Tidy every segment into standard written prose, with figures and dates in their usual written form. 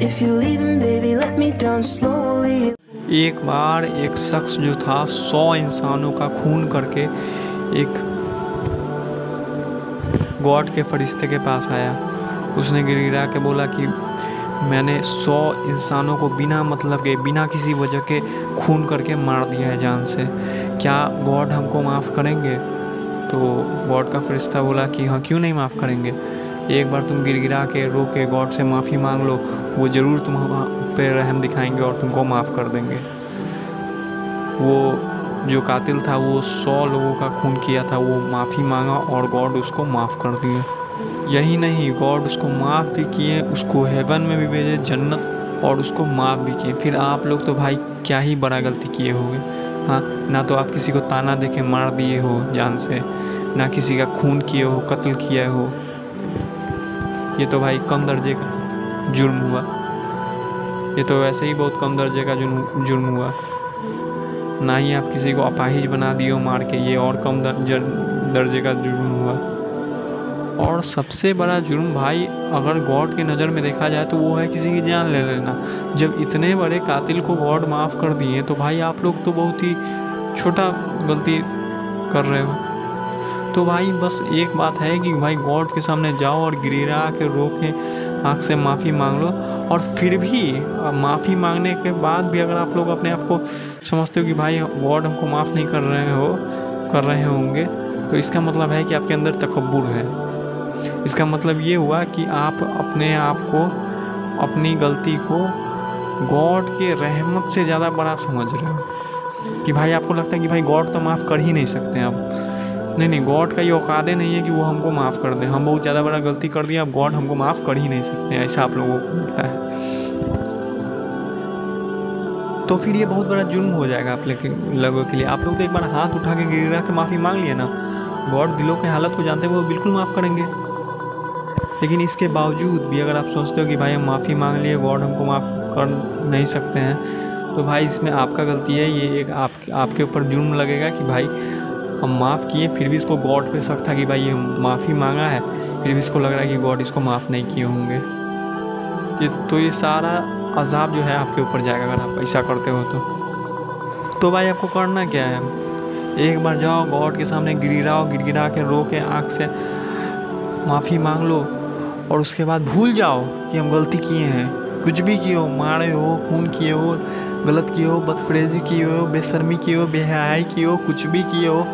If you're leaving, baby, let me down slowly. एक बार एक शख्स जो था 100 इंसानों का खून करके एक गॉड के फरिश्ते के पास आया। उसने गिड़गिड़ा के बोला कि मैंने 100 इंसानों को बिना मतलब के, बिना किसी वजह के खून करके मार दिया है जान से, क्या गॉड हमको माफ़ करेंगे? तो गॉड का फरिश्ता बोला कि हाँ, क्यों नहीं माफ़ करेंगे। एक बार तुम गिड़गिड़ा के रो के गॉड से माफ़ी मांग लो, वो ज़रूर तुम पे रहम दिखाएंगे और तुमको माफ़ कर देंगे। वो जो कातिल था वो 100 लोगों का खून किया था, वो माफ़ी मांगा और गॉड उसको माफ़ कर दिए। यही नहीं, गॉड उसको माफ़ भी किए, उसको हेवन में भी भेजे, जन्नत, और उसको माफ़ भी किए। फिर आप लोग तो भाई क्या ही बड़ा गलती किए होगे। हाँ, ना तो आप किसी को ताना देके मार दिए हो जान से, ना किसी का खून किए हो, कत्ल किया हो। ये तो भाई कम दर्जे का जुर्म हुआ। ये तो वैसे ही बहुत कम दर्जे का जुर्म हुआ। ना ही आप किसी को अपाहिज बना दिए हो मार के, ये और कम दर्जे का जुर्म हुआ। और सबसे बड़ा जुर्म भाई अगर गॉड की नज़र में देखा जाए तो वो है किसी की जान ले लेना। जब इतने बड़े कातिल को गॉड माफ़ कर दिए तो भाई आप लोग तो बहुत ही छोटा गलती कर रहे हो। तो भाई बस एक बात है कि भाई गॉड के सामने जाओ और गिड़गिड़ा के रो के आँख से माफ़ी मांग लो। और फिर भी माफ़ी मांगने के बाद भी अगर आप लोग अपने आप को समझते हो कि भाई गॉड हमको माफ़ नहीं कर रहे होंगे, तो इसका मतलब है कि आपके अंदर तकब्बुर है। इसका मतलब ये हुआ कि आप अपने आप को, अपनी गलती को गॉड के रहमत से ज़्यादा बड़ा समझ रहे हो। कि भाई आपको लगता है कि भाई गॉड तो माफ़ कर ही नहीं सकते अब। नहीं, गॉड का ये औकात नहीं है कि वो हमको माफ़ कर दें। हम बहुत ज़्यादा बड़ा गलती कर दिया, अब गॉड हमको माफ़ कर ही नहीं सकते, ऐसा आप लोगों को लगता है। तो फिर ये बहुत बड़ा जुर्म हो जाएगा आप लोगों के लिए। आप लोग तो एक बार हाथ उठा के गिड़गिड़ा के माफ़ी मांग लिए ना, गॉड दिलों के हालत को जानते हुए वो बिल्कुल माफ़ करेंगे। लेकिन इसके बावजूद भी अगर आप सोचते हो कि भाई हम माफ़ी मांग लिए, गॉड हमको माफ़ कर नहीं सकते हैं, तो भाई इसमें आपका गलती है। ये एक आपके ऊपर जुर्म लगेगा कि भाई हम माफ़ किए, फिर भी इसको गॉड पे शक था कि भाई ये माफ़ी मांगा है, फिर भी इसको लग रहा है कि गॉड इसको माफ़ नहीं किए होंगे। ये सारा अज़ाब जो है आपके ऊपर जाएगा अगर आप ऐसा करते हो तो भाई आपको करना क्या है, एक बार जाओ गॉड के सामने गिड़गिड़ा के रो के आँख से माफ़ी मांग लो और उसके बाद भूल जाओ कि हम गलती किए हैं। कुछ भी किए हो, मारे हो, खून किए हो, गलत किए हो, बदफरेजी किए हो, बेशर्मी किए हो, बेहयाई किए हो, कुछ भी किए हो,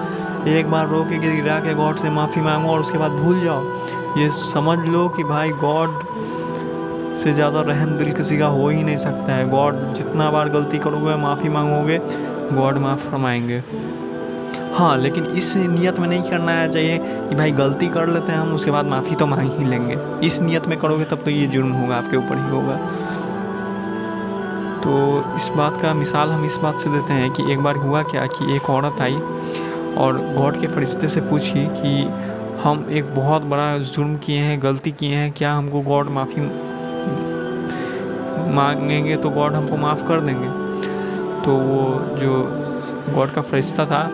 एक बार रो के गिड़गिड़ा के गॉड से माफ़ी मांगो और उसके बाद भूल जाओ। ये समझ लो कि भाई गॉड से ज़्यादा रहम दिल किसी का हो ही नहीं सकता है। गॉड जितना बार गलती करोगे, माफ़ी मांगोगे, गॉड माफ़ फरमाएंगे। हाँ, लेकिन इस नियत में नहीं करना चाहिए कि भाई गलती कर लेते हैं हम, उसके बाद माफ़ी तो मांग ही लेंगे। इस नियत में करोगे तब तो ये जुर्म होगा, आपके ऊपर ही होगा। तो इस बात का मिसाल हम इस बात से देते हैं कि एक बार हुआ क्या कि एक औरत आई और गॉड के फरिश्ते से पूछी कि हम एक बहुत बड़ा जुर्म किए हैं, गलती किए हैं, क्या हमको गॉड माफ़ी मांगेंगे तो गॉड हमको माफ़ कर देंगे? तो वो जो गॉड का फरिश्ता था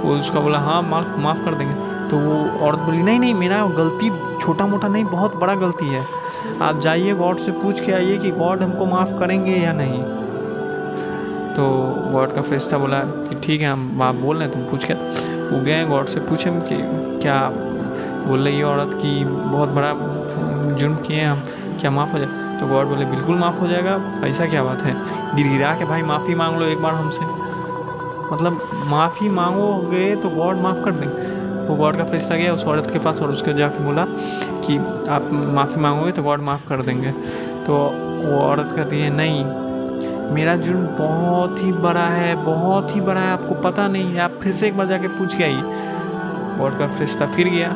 वो उसका बोला हाँ, माफ़ कर देंगे। तो वो औरत बोली नहीं, मेरा गलती छोटा मोटा नहीं, बहुत बड़ा गलती है। आप जाइए गॉड से पूछ के आइए कि गॉड हमको माफ़ करेंगे या नहीं। तो गॉड का फरिश्ता बोला कि ठीक है, हम आप बोल रहे हैं, तुम पूछ के। वो गए गॉड से पूछे कि क्या बोल रही है औरत कि बहुत बड़ा जुर्म किए हम, क्या माफ़ हो जाए? तो गॉड बोले बिल्कुल माफ़ हो जाएगा, ऐसा क्या बात है, गिड़गिड़ा के भाई माफ़ी मांग लो एक बार हमसे। मतलब माफ़ी मांगोगे तो गॉड माफ़ कर देंगे। वो गॉड का फरिश्ता गया उस औरत के पास और उसके जाके बोला कि आप माफ़ी मांगोगे तो गॉड माफ़ कर देंगे। तो वो औरत कहती है नहीं, मेरा जुर्म बहुत ही बड़ा है, बहुत ही बड़ा है, आपको पता नहीं है, आप फिर से एक बार जाके पूछ के आइए। गॉड का फरिश्ता फिर गया।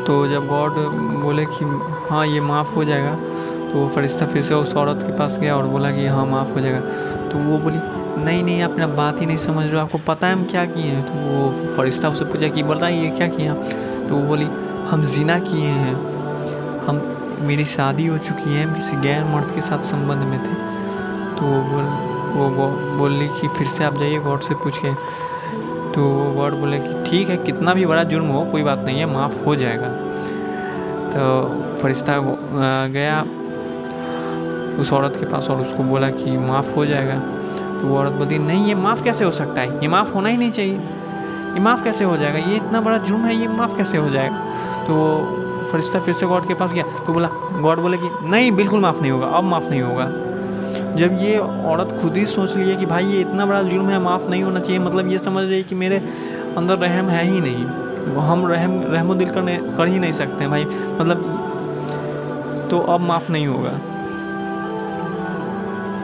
तो जब गॉड बोले कि हाँ ये माफ़ हो जाएगा, तो वो फरिश्ता फिर से उस औरत के पास गया और बोला कि हाँ माफ़ हो जाएगा। तो वो बोली नहीं, आप अपना बात ही नहीं समझ रहे हो, आपको पता है हम क्या किए हैं? तो वो फरिश्ता उससे पूछा कि बताइए क्या किए आप? तो वो बोली हम जिना किए हैं, मेरी शादी हो चुकी है, हम किसी गैर मर्द के साथ संबंध में थे। तो वो बोली कि फिर से आप जाइए गॉड से पूछ के। तो गॉड बोले कि ठीक है, कितना भी बड़ा जुर्म हो कोई बात नहीं है, माफ़ हो जाएगा। तो फरिश्ता गया उस औरत के पास और उसको बोला कि माफ़ हो जाएगा। तो वो औरत बोलती नहीं, ये माफ़ कैसे हो सकता है, ये माफ़ होना ही नहीं चाहिए, ये माफ़ कैसे हो जाएगा, ये इतना बड़ा जुर्म है, ये माफ़ कैसे हो जाएगा। तो वो फरिश्ता फिर से गॉड के पास गया तो बोला, गॉड बोले कि नहीं, बिल्कुल माफ़ नहीं होगा, अब माफ़ नहीं होगा। जब ये औरत खुद ही सोच ली है कि भाई ये इतना बड़ा जुर्म है, माफ़ नहीं होना चाहिए, मतलब ये समझ रही है कि मेरे अंदर रहम है ही नहीं, हम रहमो दिल कर ही नहीं सकते भाई, मतलब तो अब माफ़ नहीं होगा।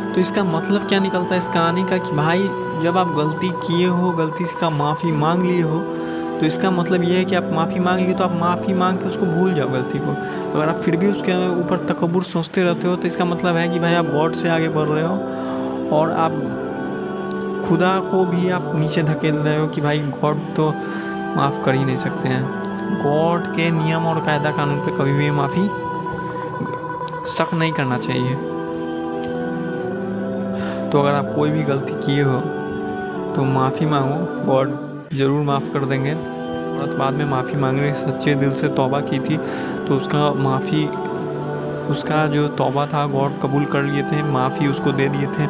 तो इसका मतलब क्या निकलता है इस कहानी का कि भाई जब आप गलती किए हो, गलती का माफ़ी मांग लिए हो, तो इसका मतलब ये है कि आप माफ़ी मांग लिए तो आप माफ़ी मांग के उसको भूल जाओ गलती को। अगर आप फिर भी उसके ऊपर तकब्बुर सोचते रहते हो तो इसका मतलब है कि भाई आप गॉड से आगे बढ़ रहे हो और आप खुदा को भी आप नीचे धकेल रहे हो कि भाई गॉड तो माफ़ कर ही नहीं सकते हैं। गॉड के नियम और कायदा कानून पे कभी भी माफ़ी शक नहीं करना चाहिए। तो अगर आप कोई भी गलती किए हो तो माफ़ी मांगो, गॉड ज़रूर माफ़ कर देंगे। और बाद में माफ़ी मांगने सच्चे दिल से तौबा की थी तो उसका जो तौबा था गॉड कबूल कर लिए थे, माफ़ी उसको दे दिए थे।